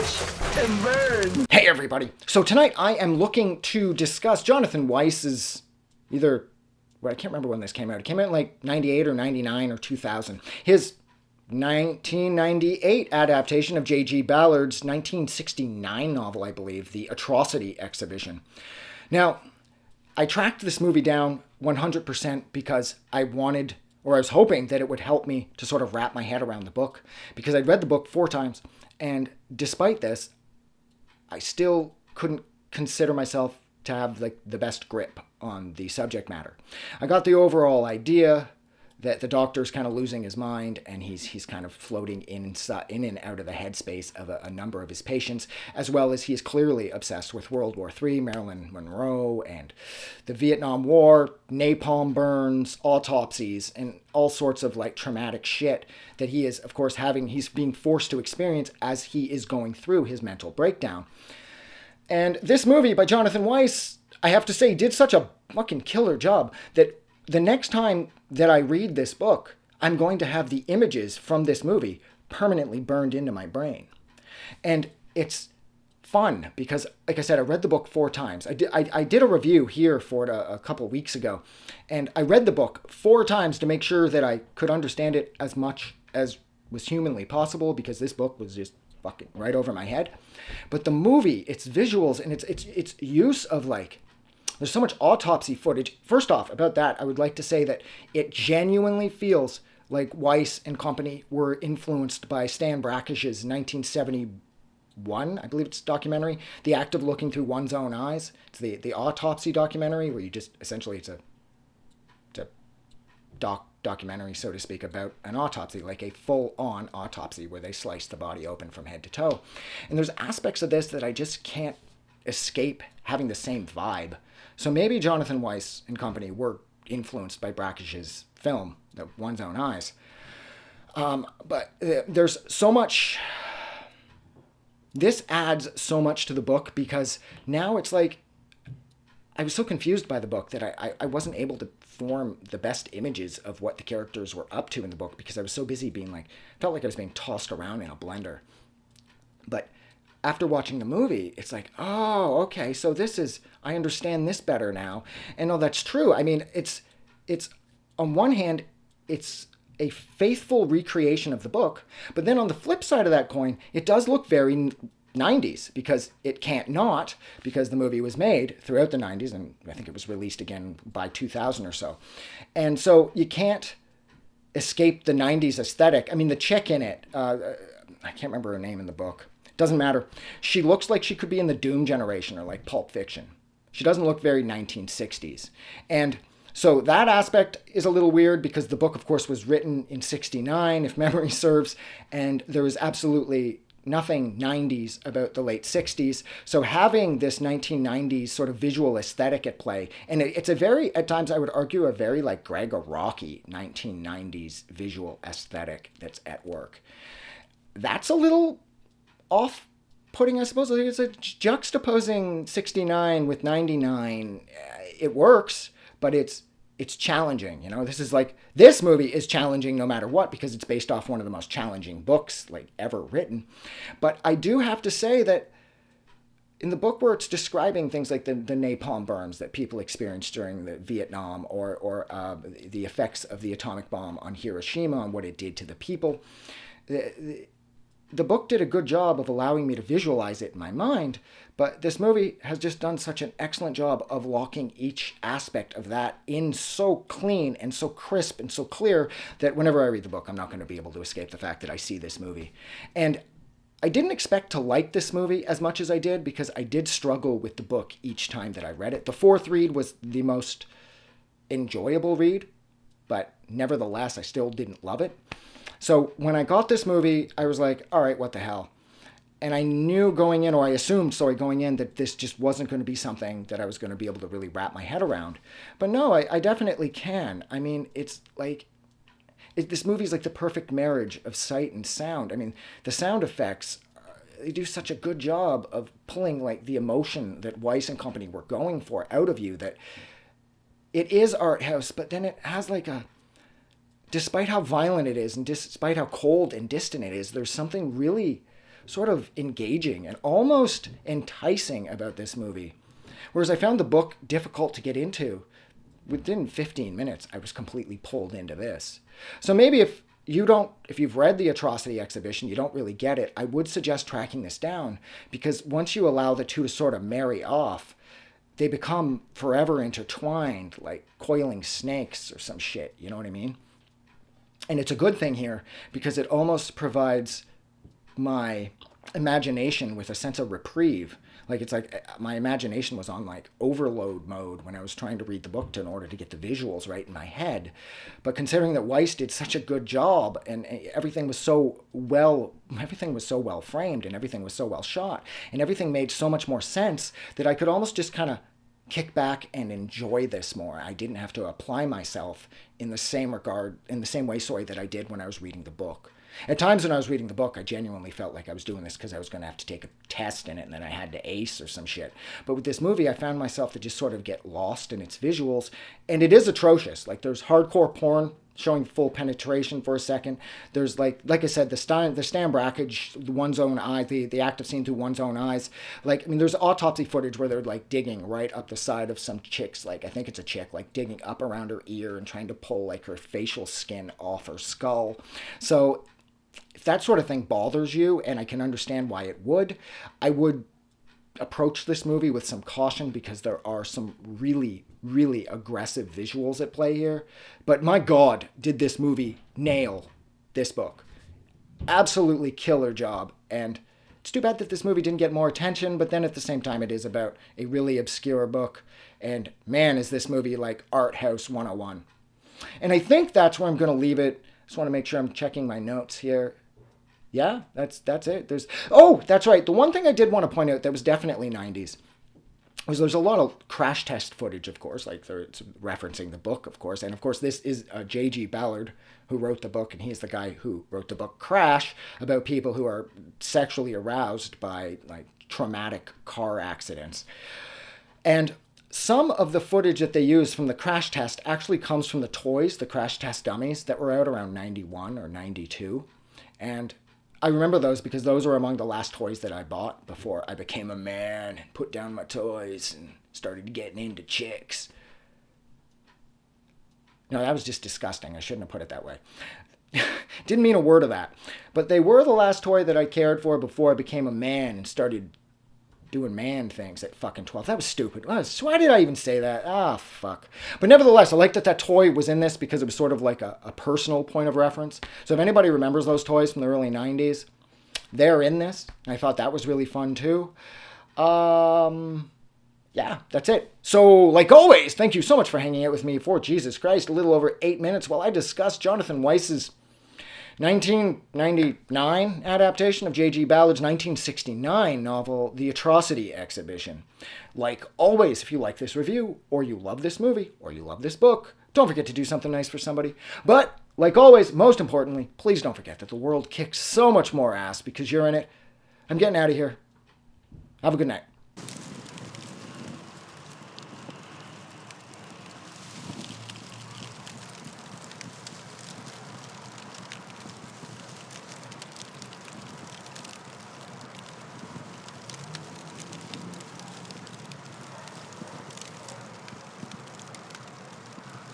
Watch and burn. Hey everybody! So tonight I am looking to discuss Jonathan Weiss's I can't remember when this came out. It came out in like 98 or 99 or 2000. His 1998 adaptation of J.G. Ballard's 1969 novel, I believe, The Atrocity exhibition. Now, I tracked this movie down 100% because I was hoping that it would help me to sort of wrap my head around the book, because I'd read the book 4 times, and despite this, I still couldn't consider myself to have like the best grip on the subject matter. I got the overall idea that the doctor's kind of losing his mind, and he's kind of floating in and out of the headspace of a number of his patients, as well as he is clearly obsessed with World War III, Marilyn Monroe, and the Vietnam War, napalm burns, autopsies, and all sorts of like traumatic shit that he is, of course, he's being forced to experience as he is going through his mental breakdown. And this movie by Jonathan Weiss, I have to say, did such a fucking killer job that the next time that I read this book, I'm going to have the images from this movie permanently burned into my brain. And it's fun because, like I said, I read the book 4 times. I did a review here for it a couple of weeks ago, and I read the book 4 times to make sure that I could understand it as much as was humanly possible, because this book was just fucking right over my head. But the movie, its visuals and its use of like, there's so much autopsy footage. First off, about that, I would like to say that it genuinely feels like Weiss and company were influenced by Stan Brakhash's 1971, I believe it's documentary, The Act of Looking Through One's Own Eyes. It's the autopsy documentary where you just, essentially it's a documentary, so to speak, about an autopsy, like a full-on autopsy where they slice the body open from head to toe. And there's aspects of this that I just can't escape having the same vibe. So maybe Jonathan Weiss and company were influenced by Brakhash's film, One's Own Eyes. But there's so much. This adds so much to the book, because now it's like I was so confused by the book that I wasn't able to form the best images of what the characters were up to in the book, because I was so busy felt like I was being tossed around in a blender. But after watching the movie, it's like, oh, okay, so I understand this better now. And no, that's true. I mean, it's on one hand, it's a faithful recreation of the book, but then on the flip side of that coin, it does look very 90s, because it can't not, because the movie was made throughout the 90s, and I think it was released again by 2000 or so. And so you can't escape the 90s aesthetic. I mean, the chick in it, I can't remember her name in the book. Doesn't matter. She looks like she could be in the Doom generation or like Pulp Fiction. She doesn't look very 1960s. And so that aspect is a little weird, because the book, of course, was written in 69, if memory serves, and there was absolutely nothing 90s about the late 60s. So having this 1990s sort of visual aesthetic at play, and it's a very, at times I would argue, a very like Gregor Rocky 1990s visual aesthetic that's at work. That's a little off-putting, I suppose. It's a juxtaposing 69 with 99. It works, but it's challenging. You know, this movie is challenging no matter what, because it's based off one of the most challenging books like ever written. But I do have to say that in the book where it's describing things like the napalm burns that people experienced during the Vietnam, or the effects of the atomic bomb on Hiroshima and what it did to the people, the book did a good job of allowing me to visualize it in my mind, but this movie has just done such an excellent job of locking each aspect of that in so clean and so crisp and so clear that whenever I read the book, I'm not going to be able to escape the fact that I see this movie. And I didn't expect to like this movie as much as I did, because I did struggle with the book each time that I read it. The 4th read was the most enjoyable read, but nevertheless, I still didn't love it. So when I got this movie, I was like, all right, what the hell? And I knew going in, or I assumed, going in, that this just wasn't going to be something that I was going to be able to really wrap my head around. But no, I definitely can. I mean, it's like, this movie's like the perfect marriage of sight and sound. I mean, the sound effects, they do such a good job of pulling like the emotion that Weiss and company were going for out of you, that it is art house, but then it has like despite how violent it is, and despite how cold and distant it is, there's something really sort of engaging and almost enticing about this movie. Whereas I found the book difficult to get into. Within 15 minutes, I was completely pulled into this. So maybe if you've read the Atrocity exhibition, you don't really get it, I would suggest tracking this down, because once you allow the two to sort of marry off, they become forever intertwined, like coiling snakes or some shit, you know what I mean? And it's a good thing here, because it almost provides my imagination with a sense of reprieve. Like, it's like my imagination was on like overload mode when I was trying to read the book in order to get the visuals right in my head. But considering that Weiss did such a good job, and everything was so well framed, and everything was so well shot, and everything made so much more sense, that I could almost just kind of kick back and enjoy this more. I didn't have to apply myself in the same way, that I did when I was reading the book. At times when I was reading the book, I genuinely felt like I was doing this because I was going to have to take a test in it, and then I had to ace or some shit. But with this movie, I found myself to just sort of get lost in its visuals, and it is atrocious. Like, there's hardcore porn showing full penetration for a second. There's like I said, the Stan Brakhage, one's own eye, the active scene through one's own eyes. Like, I mean, there's autopsy footage where they're like digging right up the side of some chick's, like, I think it's a chick, like digging up around her ear and trying to pull like her facial skin off her skull. So if that sort of thing bothers you, and I can understand why it would, I would approach this movie with some caution, because there are some really, really aggressive visuals at play here. But my God, did this movie nail this book. Absolutely killer job. And it's too bad that this movie didn't get more attention, but then at the same time, it is about a really obscure book. And man, is this movie like Art House 101. And I think that's where I'm going to leave it. Just want to make sure I'm checking my notes here. Yeah, that's it. That's right. The one thing I did want to point out that was definitely 90s was there's a lot of crash test footage, of course, like it's referencing the book, of course. And of course, this is J.G. Ballard, who wrote the book, and he's the guy who wrote the book Crash, about people who are sexually aroused by like traumatic car accidents. And some of the footage that they use from the crash test actually comes from the toys, the crash test dummies that were out around 91 or 92. And I remember those because those were among the last toys that I bought before I became a man and put down my toys and started getting into chicks. No, that was just disgusting. I shouldn't have put it that way. Didn't mean a word of that. But they were the last toy that I cared for before I became a man and started doing man things at fucking 12. That was stupid. Why did I even say that? Fuck. But nevertheless, I like that toy was in this because it was sort of like a personal point of reference. So if anybody remembers those toys from the early 90s, they're in this. I thought that was really fun too. Yeah, that's it. So, like always, thank you so much for hanging out with me for, Jesus Christ, a little over 8 minutes while I discuss Jonathan Weiss's 1999 adaptation of J.G. Ballard's 1969 novel, The Atrocity Exhibition. Like always, if you like this review, or you love this movie, or you love this book, don't forget to do something nice for somebody. But, like always, most importantly, please don't forget that the world kicks so much more ass because you're in it. I'm getting out of here. Have a good night.